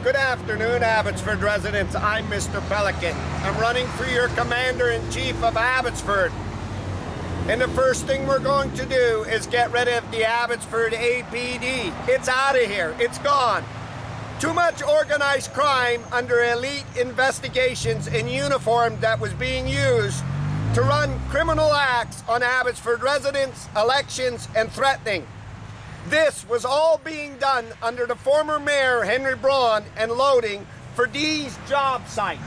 Good afternoon, Abbotsford residents. I'm Mr. Pelican. I'm running for your Commander-in-Chief of Abbotsford. And the first thing we're going to do is get rid of the Abbotsford APD. It's out of here. It's gone. Too much organized crime under elite investigations in uniform that was being used to run criminal acts on Abbotsford residents, elections, and threatening. This was all being done under the former mayor, Henry Braun, and loading for these job sites.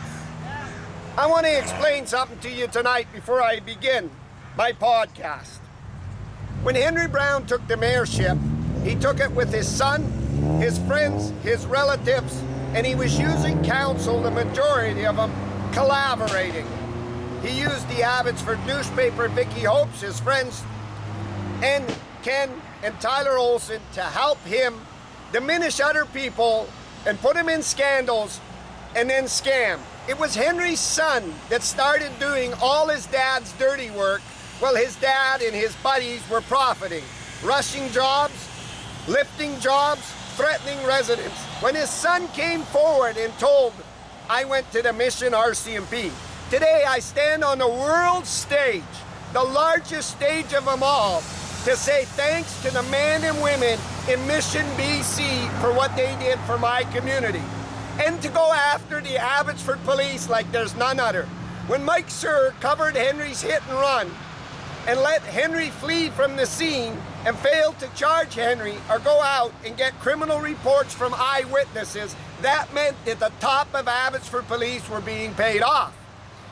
I want to explain something to you tonight before I begin my podcast. When Henry Braun took the mayorship, he took it with his son, his friends, his relatives, and he was using council, the majority of them, collaborating. He used the Abbotsford newspaper, Vicky Hopes, his friends, and Ken and Tyler Olson to help him diminish other people and put them in scandals and then scam. It was Henry's son that started doing all his dad's dirty work while his dad and his buddies were profiting, rushing jobs, lifting jobs, threatening residents. When his son came forward and told, I went to the Mission RCMP. Today I stand on the world stage, the largest stage of them all, to say thanks to the men and women in Mission BC for what they did for my community. And to go after the Abbotsford police like there's none other. When Mike Sir covered Henry's hit and run and let Henry flee from the scene and failed to charge Henry or go out and get criminal reports from eyewitnesses, that meant that the top of Abbotsford police were being paid off.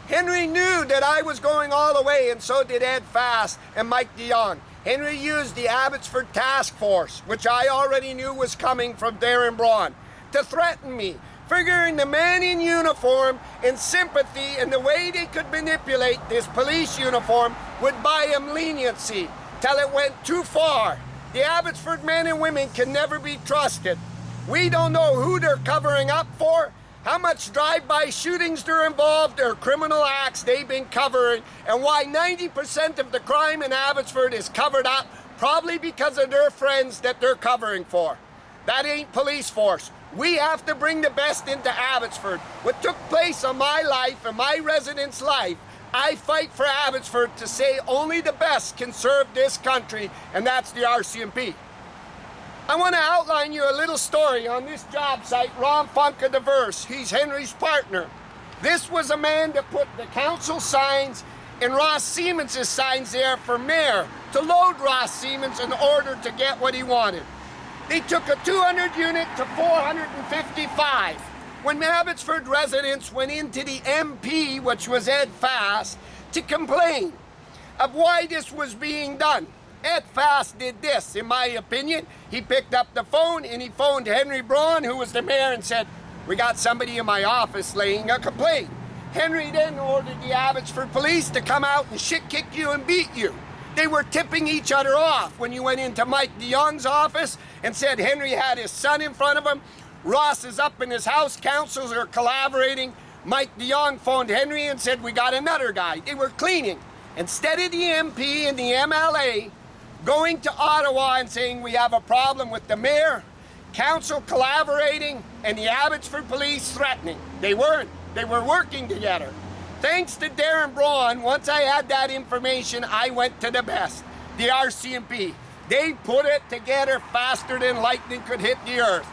Henry knew that I was going all the way, and so did Ed Fast and Mike DeYoung. Henry used the Abbotsford Task Force, which I already knew was coming from Darren Braun, to threaten me, figuring the man in uniform in sympathy and the way they could manipulate this police uniform would buy him leniency, till it went too far. The Abbotsford men and women can never be trusted. We don't know who they're covering up for, how much drive-by shootings they're involved, or criminal acts they've been covering, and why 90% of the crime in Abbotsford is covered up, probably because of their friends that they're covering for. That ain't police force. We have to bring the best into Abbotsford. What took place on my life and my residents' life, I fight for Abbotsford to say only the best can serve this country, and that's the RCMP. I want to outline you a little story on this job site, Ron Funka Diverse. He's Henry's partner. This was a man that put the council signs and Ross Siemens' signs there for mayor to load Ross Siemens in order to get what he wanted. They took a 200 unit to 455. When Abbotsford residents went into the MP, which was Ed Fast, to complain of why this was being done. Ed Fast did this, in my opinion. He picked up the phone and he phoned Henry Braun, who was the mayor, and said, we got somebody in my office laying a complaint. Henry then ordered the Abbotsford police to come out and shit-kick you and beat you. They were tipping each other off when you went into Mike DeYoung's office and said Henry had his son in front of him. Ross is up in his house, councils are collaborating. Mike DeYoung phoned Henry and said, we got another guy. They were cleaning. Instead of the MP and the MLA going to Ottawa and saying we have a problem with the mayor, council collaborating, and the Abbotsford police threatening. They weren't. They were working together. Thanks to Darren Braun, once I had that information, I went to the best, the RCMP. They put it together faster than lightning could hit the earth.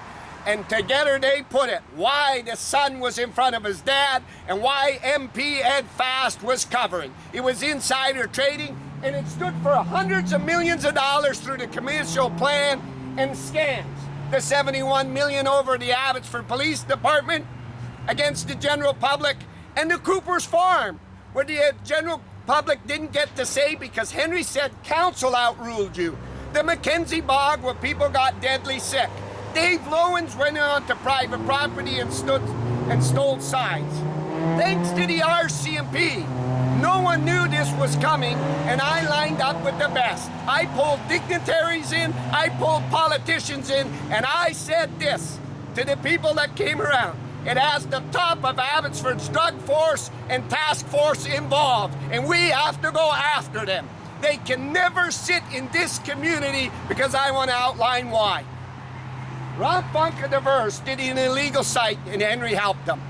And together they put it, why the son was in front of his dad and why MP Ed Fast was covering. It was insider trading, and it stood for hundreds of millions of dollars through the commercial plan and scams. The 71 million over the Abbotsford Police Department against the general public, and the Cooper's Farm, where the general public didn't get to say because Henry said council outruled you. The Mackenzie Bog, where people got deadly sick. Dave Lowens went on to private property and stole signs. Thanks to the RCMP, no one knew this was coming, and I lined up with the best. I pulled dignitaries in, I pulled politicians in, and I said this to the people that came around. It has the top of Abbotsford's drug force and task force involved, and we have to go after them. They can never sit in this community because I want to outline why. Ron Funk and the Verse did an illegal site and Henry helped them.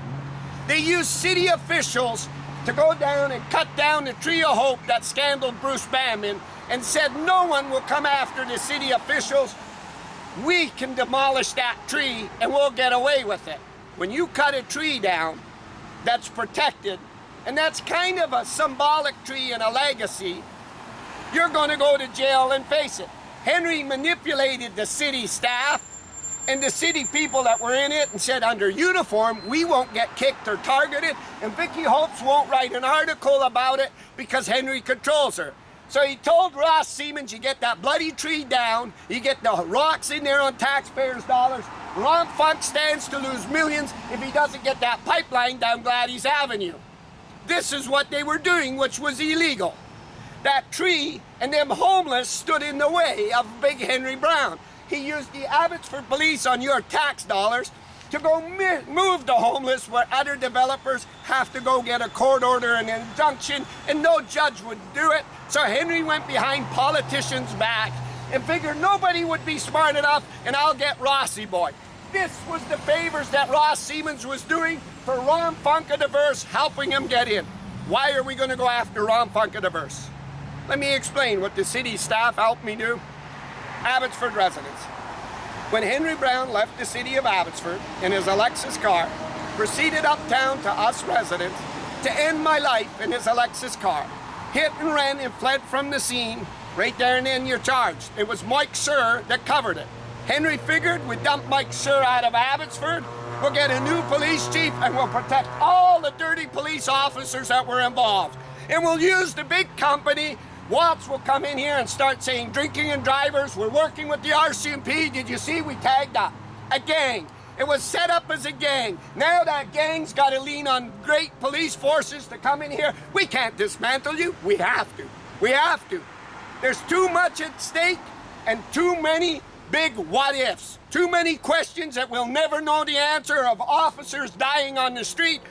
They used city officials to go down and cut down the tree of hope that scandaled Bruce Banman and said no one will come after the city officials. We can demolish that tree and we'll get away with it. When you cut a tree down that's protected, and that's kind of a symbolic tree and a legacy, you're going to go to jail and face it. Henry manipulated the city staff and the city people that were in it and said under uniform, we won't get kicked or targeted, and Vicky Hopes won't write an article about it because Henry controls her. So he told Ross Siemens, you get that bloody tree down, you get the rocks in there on taxpayers' dollars, Ron Funk stands to lose millions if he doesn't get that pipeline down Gladys Avenue. This is what they were doing, which was illegal. That tree and them homeless stood in the way of Big Henry Brown. He used the Abbotsford police on your tax dollars to go move the homeless where other developers have to go get a court order and an injunction, and no judge would do it. So Henry went behind politicians' back and figured nobody would be smart enough, and I'll get Rossi boy. This was the favors that Ross Siemens was doing for Ron Funk of the Verse, helping him get in. Why are we going to go after Ron Funk of the Verse? Let me explain what the city staff helped me do. Abbotsford residents. When Henry Brown left the city of Abbotsford in his Alexis car, proceeded uptown to us residents to end my life in his Alexis car. Hit and ran and fled from the scene. Right there and then you're charged. It was Mike Sir that covered it. Henry figured we'd dump Mike Sir out of Abbotsford, we'll get a new police chief, and we'll protect all the dirty police officers that were involved. And we'll use the big company. Watts will come in here and start saying drinking and drivers, we're working with the RCMP. Did you see we tagged up a gang? It was set up as a gang. Now that gang's got to lean on great police forces to come in here. We can't dismantle you. We have to. We have to. There's too much at stake and too many big what ifs. Too many questions that we'll never know the answer of officers dying on the street.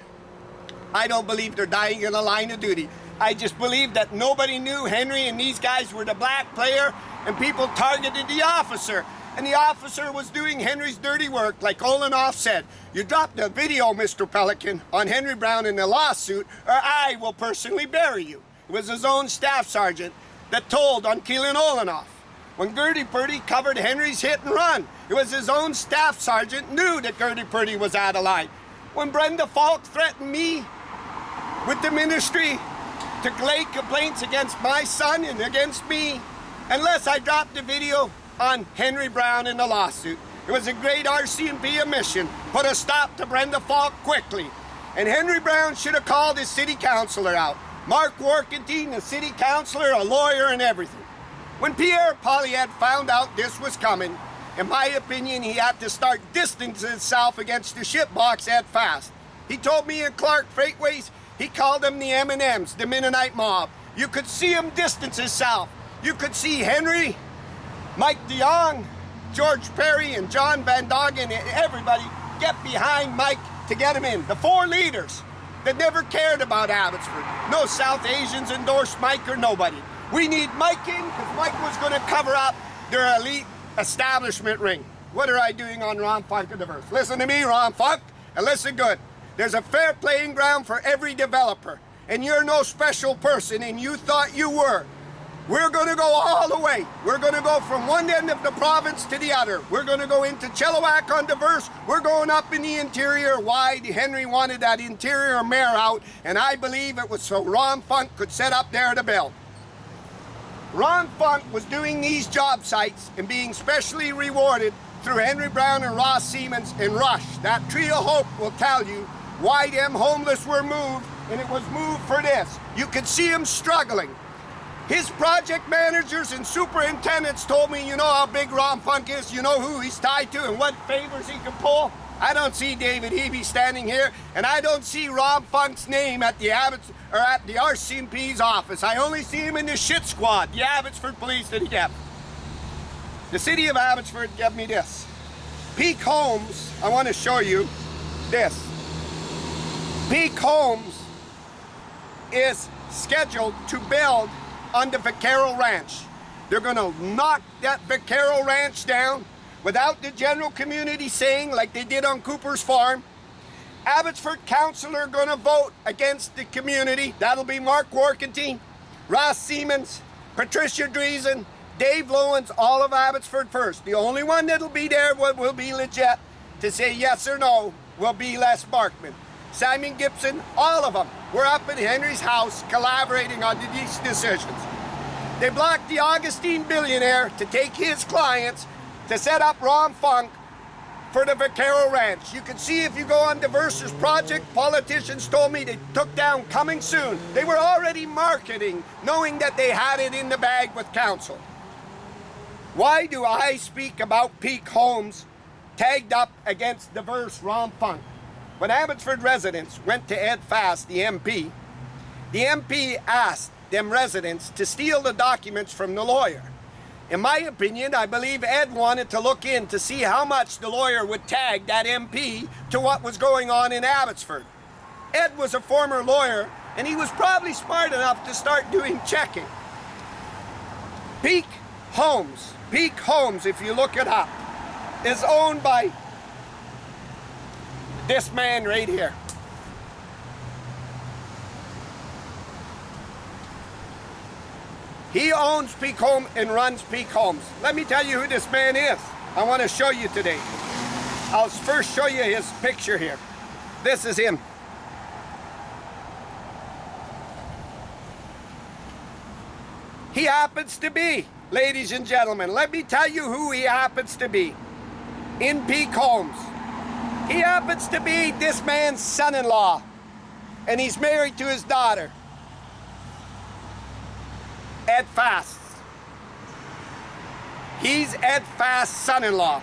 I don't believe they're dying in the line of duty. I just believe that nobody knew Henry and these guys were the black player, and people targeted the officer. And the officer was doing Henry's dirty work, like Olenoff said. You dropped a video, Mr. Pelican, on Henry Brown in the lawsuit, or I will personally bury you. It was his own staff sergeant that told on Keelan Olenoff. When Gertie Purdy covered Henry's hit and run, it was his own staff sergeant knew that Gertie Purdy was out of line. When Brenda Falk threatened me with the ministry to lay complaints against my son and against me, unless I dropped the video on Henry Brown in the lawsuit. It was a great RCMP omission. Put a stop to Brenda Falk quickly. And Henry Brown should have called his city councilor out. Mark Workentine, the city councilor, a lawyer and everything. When Pierre Poilievre found out this was coming, in my opinion, he had to start distancing himself against the shitbox that fast. He told me in Clark Freightways, he called them the M&Ms, the Mennonite mob. You could see him distance himself. You could see Henry, Mike DeYoung, George Perry, and John Van Doggen, and everybody get behind Mike to get him in. The four leaders that never cared about Abbotsford. No South Asians endorsed Mike or nobody. We need Mike in because Mike was going to cover up their elite establishment ring. What are I doing on Ron Funk of the Verse? Listen to me, Ron Funk, and listen good. There's a fair playing ground for every developer, and you're no special person, and you thought you were. We're going to go all the way. We're going to go from one end of the province to the other. We're going to go into Chilliwack on the Verse. We're going up in the interior. Why? Henry wanted that interior mayor out, and I believe it was so Ron Funk could set up there to build. Ron Funk was doing these job sites and being specially rewarded through Henry Brown and Ross Siemens in Rush. That tree of hope will tell you why them homeless were moved, and it was moved for this. You could see him struggling. His project managers and superintendents told me, you know how big Ron Funk is, you know who he's tied to and what favors he can pull? I don't see David Hebe standing here, and I don't see Ron Funk's name at the RCMP's office. I only see him in the shit squad, the Abbotsford police that he kept. The city of Abbotsford gave me this. Peak Homes, I want to show you this. Peak Homes is scheduled to build on the Vaquero Ranch. They're going to knock that Vaquero Ranch down. without the general community saying, like they did on Cooper's Farm, Abbotsford council are going to vote against the community. That'll be Mark Warkentine, Ross Siemens, Patricia Dreesen, Dave Lowens, all of Abbotsford First. The only one that'll be there will be legit to say yes or no will be Les Barkman. Simon Gibson, all of them were up in Henry's house collaborating on these decisions. They blocked the Augustine billionaire to take his clients to set up Ron Funk for the Vaquero Ranch. You can see if you go on the Versus Project, politicians told me they took down coming soon. They were already marketing, knowing that they had it in the bag with council. Why do I speak about Peak Homes tagged up against diverse Ron Funk? When Abbotsford residents went to Ed Fast, the MP asked them residents to steal the documents from the lawyer. In my opinion, I believe Ed wanted to look in to see how much the lawyer would tag that MP to what was going on in Abbotsford. Ed was a former lawyer, and he was probably smart enough to start doing checking. Peak Homes, if you look it up, is owned by this man right here. He owns Peak Home and runs Peak Homes. Let me tell you who this man is. I want to show you today. I'll first show you his picture here. This is him. He happens to be, ladies and gentlemen, let me tell you who he happens to be in Peak Homes. He happens to be this man's son-in-law, and he's married to his daughter, Ed Fast. He's Ed Fast's son-in-law.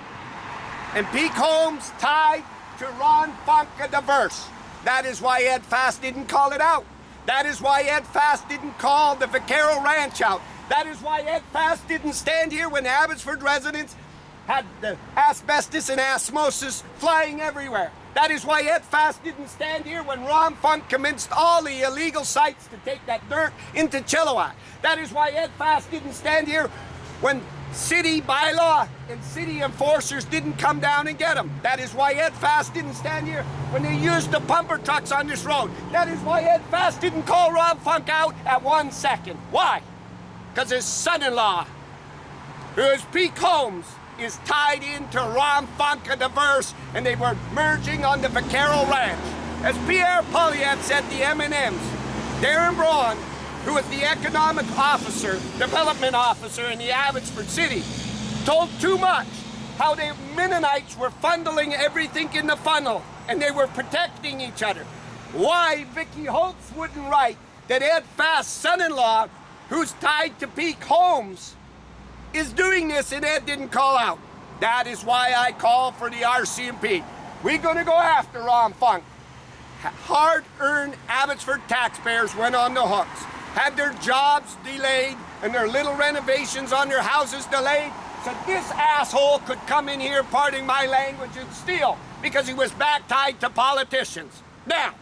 And Peak Homes tied to Ron Funk of Diverse. That is why Ed Fast didn't call it out. That is why Ed Fast didn't call the Vaquero Ranch out. That is why Ed Fast didn't stand here when Abbotsford residents had the asbestos and osmosis flying everywhere. That is why Ed Fast didn't stand here when Ron Funk commenced all the illegal sites to take that dirt into Chilliwack. That is why Ed Fast didn't stand here when city bylaw and city enforcers didn't come down and get him. That is why Ed Fast didn't stand here when they used the pumper trucks on this road. That is why Ed Fast didn't call Ron Funk out at 1 second. Why? Because his son-in-law, who is Peak Homes, is tied into Ron Funk of Diverse, and they were merging on the Vaquero Ranch. As Pierre Polliet said, the M&Ms, Darren Braun, who is the economic officer, development officer in the Abbotsford City, told too much how the Mennonites were funneling everything in the funnel, and they were protecting each other. Why Vicky Holtz wouldn't write that Ed Fast's son-in-law, who's tied to Peak Homes, is doing this and Ed didn't call out. That is why I call for the RCMP. We're going to go after Ron Funk. Hard-earned Abbotsford taxpayers went on the hooks, had their jobs delayed and their little renovations on their houses delayed, so this asshole could come in here, pardon my language, and steal because he was back tied to politicians. Now,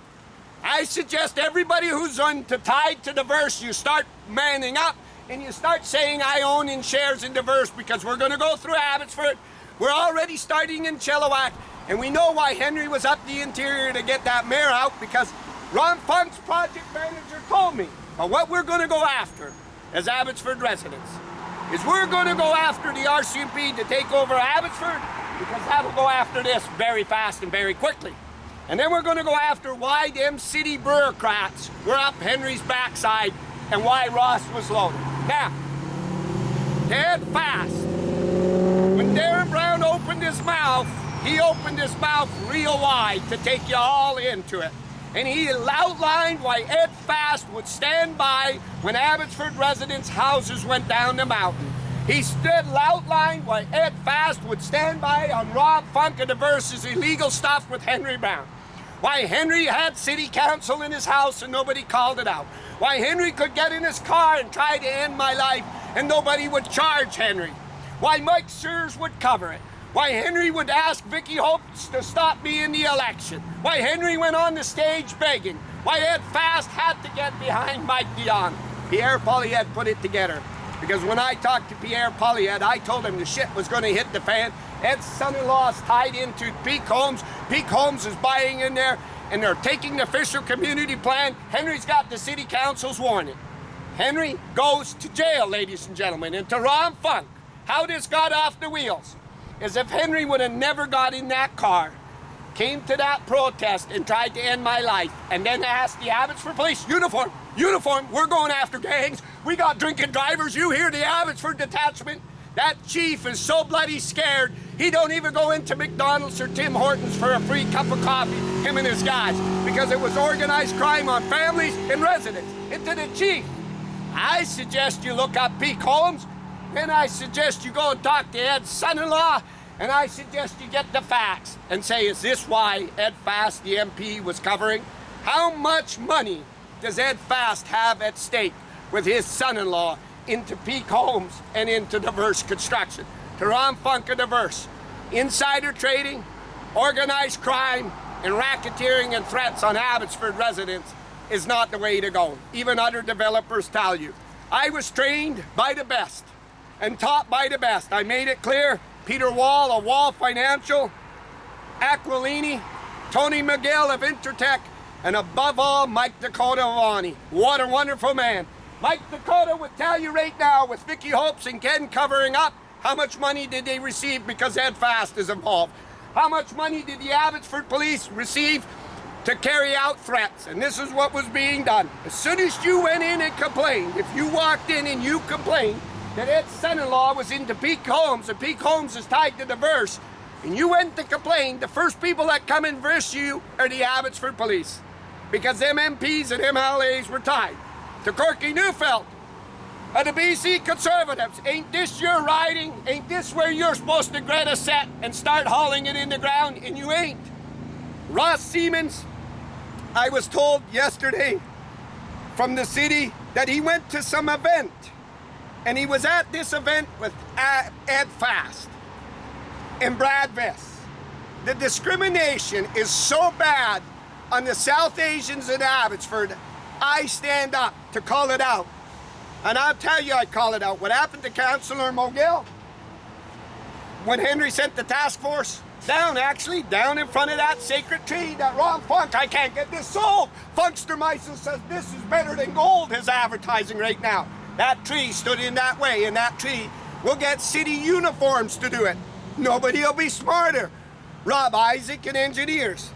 I suggest everybody who's tied to Diverse, you start manning up and you start saying I own in shares in Diverse, because we're going to go through Abbotsford. We're already starting in Chilliwack, and we know why Henry was up the interior to get that mayor out, because Ron Funk's project manager told me. But what we're going to go after as Abbotsford residents is we're going to go after the RCMP to take over Abbotsford, because that'll go after this very fast and very quickly. And then we're going to go after why them city bureaucrats were up Henry's backside and why Ross was loaded. Now, Ted Fast, when Darren Brown opened his mouth, he opened his mouth real wide to take you all into it. And he outlined why Ed Fast would stand by when Abbotsford residents' houses went down the mountain. He outlined why Ed Fast would stand by on Rob Funk of Diverse's illegal stuff with Henry Brown. Why Henry had city council in his house and nobody called it out. Why Henry could get in his car and try to end my life and nobody would charge Henry. Why Mike Sears would cover it. Why Henry would ask Vicky Hopes to stop me in the election. Why Henry went on the stage begging. Why Ed Fast had to get behind Mike Dion. Pierre Polliet put it together. Because when I talked to Pierre Polliet, I told him the shit was going to hit the fan Ed's son-in-law is tied into Peak Homes. Peak Homes is buying in there, and they're taking the official community plan. Henry's got the city council's warning. Henry goes to jail, ladies and gentlemen. And to Ron Funk, how this got off the wheels is if Henry would have never got in that car, came to that protest and tried to end my life, and then asked the Abbotsford police, uniform, we're going after gangs. We got drinking drivers. You hear the Abbotsford detachment? That chief is so bloody scared, he don't even go into McDonald's or Tim Hortons for a free cup of coffee, him and his guys, because it was organized crime on families and residents. And to the chief, I suggest you look up Peak Homes, then I suggest you go and talk to Ed's son-in-law, and I suggest you get the facts and say, is this why Ed Fast, the MP, was covering? How much money does Ed Fast have at stake with his son-in-law into Peak Homes and into diverse construction? To Ron Funk of diverse, insider trading, organized crime, and racketeering and threats on Abbotsford residents is not the way to go. Even other developers tell you. I was trained by the best and taught by the best. I made it clear. Peter Wall of Wall Financial, Aquilini, Tony McGill of Intertech, and above all, Mike Dakota of Ani. What a wonderful man. Mike Dakota would tell you right now, with Vicky Hopes and Ken covering up, how much money did they receive because Ed Fast is involved? How much money did the Abbotsford police receive to carry out threats? And this is what was being done. As soon as you went in and complained, if you walked in and you complained that Ed's son-in-law was into Peak Homes, and Peak Homes is tied to diverse, and you went to complain, the first people that come and verse you are the Abbotsford police, because them MPs and MLAs were tied to Corky Neufeld and the BC Conservatives. Ain't this your riding? Ain't this where you're supposed to get a set and start hauling it in the ground, and you ain't? Ross Siemens, I was told yesterday from the city that he went to some event, and he was at this event with Ed Fast and Brad Viss. The discrimination is so bad on the South Asians in Abbotsford, I stand up to call it out. And I'll tell you, I call it out. What happened to Councillor Mogill when Henry sent the task force down in front of that sacred tree, that Ron Funk, I can't get this sold. Funkstermeister says this is better than gold, his advertising right now. That tree stood in that way, and that tree will get city uniforms to do it. Nobody will be smarter. Rob Isaac and engineers.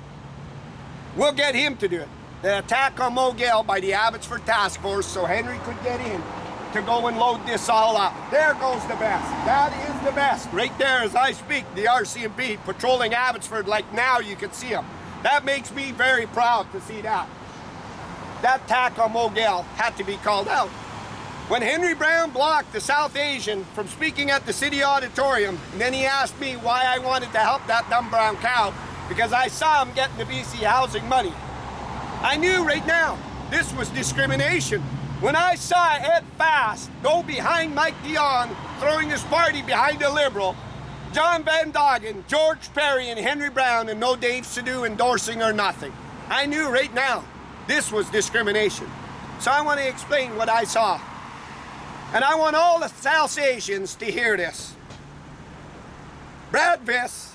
We'll get him to do it. The attack on Mogill by the Abbotsford Task Force so Henry could get in to go and load this all up. There goes the best. That is the best. Right there as I speak, the RCMP patrolling Abbotsford like now you can see them. That makes me very proud to see that. That attack on Mogill had to be called out. When Henry Brown blocked the South Asian from speaking at the city auditorium, and then he asked me why I wanted to help that dumb brown cow, because I saw him getting the BC housing money. I knew right now this was discrimination. When I saw Ed Fast go behind Mike Dion, throwing his party behind a Liberal, John Van Doggen, George Perry, and Henry Brown, and no Dave Sadu endorsing or nothing, I knew right now this was discrimination. So I want to explain what I saw. And I want all the South Asians to hear this. Brad Viss,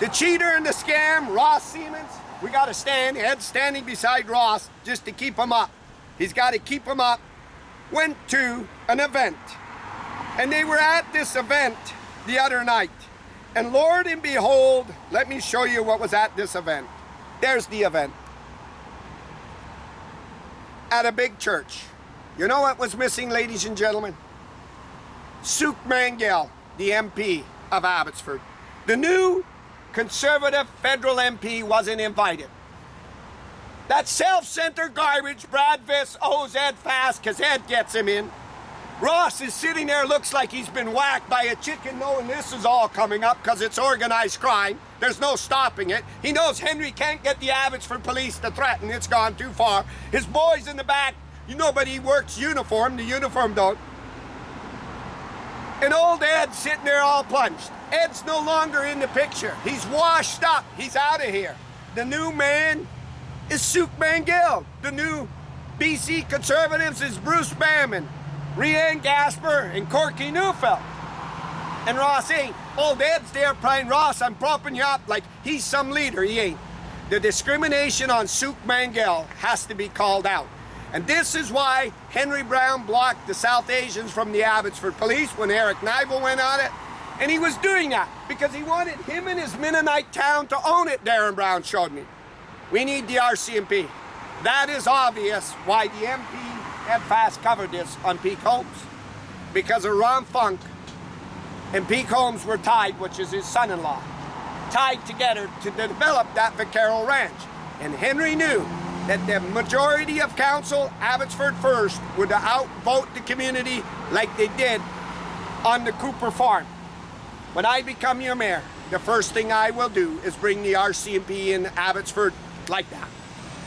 the cheater and the scam, Ross Siemens, we got to stand, Ed's standing beside Ross just to keep him up. He's got to keep him up. Went to an event. And they were at this event the other night. And Lord and behold, let me show you what was at this event. There's the event. At a big church. You know what was missing, ladies and gentlemen? Suk Mangel, the MP of Abbotsford. The new Conservative federal MP wasn't invited. That self-centered garbage Brad Viss owes Ed Fast because Ed gets him in. Ross is sitting there, looks like he's been whacked by a chicken, knowing this is all coming up because it's organized crime. There's no stopping it. He knows Henry can't get the Abbotsford police to threaten. It's gone too far. His boys in the back, you know, but he works uniform. The uniform don't. And old Ed's sitting there all plunged. Ed's no longer in the picture. He's washed up. He's out of here. The new man is Suk Mangil. The new BC Conservatives is Bruce Bamman, Rianne Gasper, and Corky Neufeld. And Ross ain't. Old Ed's there playing Ross, I'm propping you up like he's some leader. He ain't. The discrimination on Souk Mangel has to be called out. And this is why Henry Brown blocked the South Asians from the Abbotsford police when Eric Nivel went on it. And he was doing that because he wanted him and his Mennonite town to own it, Darren Brown showed me. We need the RCMP. That is obvious why the MP Ed Fast covered this on Peak Homes. Because of Ron Funk and Peak Homes were tied, which is his son-in-law, tied together to develop that Vaquero Ranch. And Henry knew that the majority of council, Abbotsford First, would outvote the community like they did on the Cooper Farm. When I become your mayor, the first thing I will do is bring the RCMP in Abbotsford like that.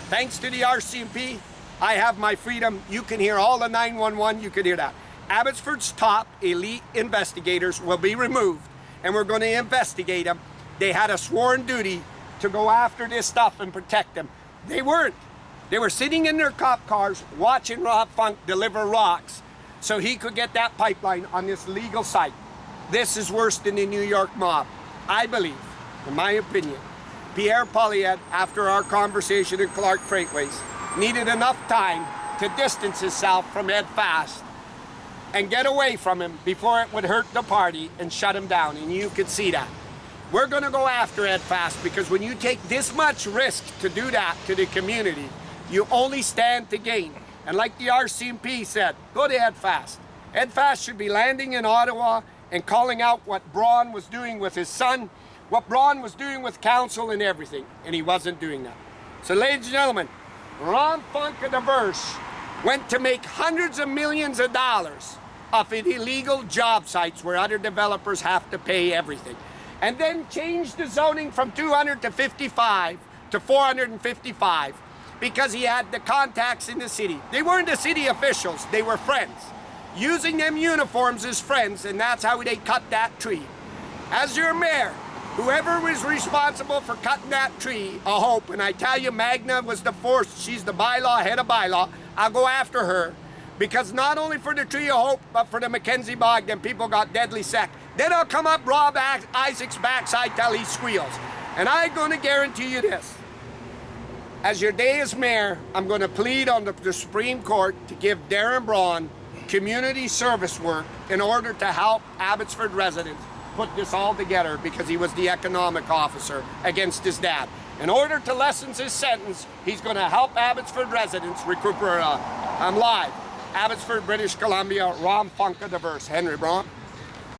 Thanks to the RCMP, I have my freedom. You can hear all the 911, you can hear that. Abbotsford's top elite investigators will be removed, and we're going to investigate them. They had a sworn duty to go after this stuff and protect them. They weren't. They were sitting in their cop cars watching Rob Funk deliver rocks so he could get that pipeline on this legal site. This is worse than the New York mob. I believe, in my opinion, Pierre Poilievre, after our conversation in Clark Freightways, needed enough time to distance himself from Ed Fast and get away from him before it would hurt the party and shut him down, and you could see that. We're gonna go after Ed Fast because when you take this much risk to do that to the community, you only stand to gain. And like the RCMP said, go to Ed Fast. Ed Fast should be landing in Ottawa and calling out what Braun was doing with his son, what Braun was doing with council and everything, and he wasn't doing that. So ladies and gentlemen, Ron Funk of the Verse went to make hundreds of millions of dollars off of illegal job sites where other developers have to pay everything. And then changed the zoning from 200 to 55 to 455 because he had the contacts in the city. They weren't the city officials, they were friends. Using them uniforms as friends, and that's how they cut that tree. As your mayor, whoever was responsible for cutting that tree, a hope, and I tell you, Magna was the force, she's the bylaw, head of bylaw, I'll go after her. Because not only for the Tree of Hope, but for the Mackenzie Bog, then people got deadly sick. Then I'll come up Rob Isaac's backside till he squeals. And I'm gonna guarantee you this. As your day as mayor, I'm gonna plead on the Supreme Court to give Darren Braun community service work in order to help Abbotsford residents put this all together because he was the economic officer against his dad. In order to lessen his sentence, he's gonna help Abbotsford residents recuperate. I'm live. Abbotsford, British Columbia, Ron Funk of the Verse, Henry Braun.